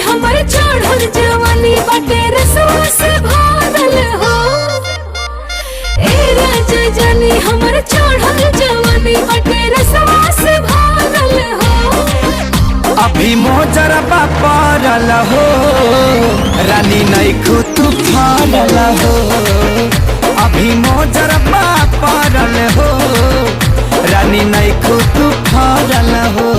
हमर चढ़ल जवानी बाटे रसवा से भरल हो। ए राजा जानी हमर चढ़ल जवानी बाटे रसवा से भरल हो। अभी मोजरबा पड़ल हो रानी नइखु तू फरल हो। अभी मोजरबा पड़ल हो रानी नइखु तू फरल हो।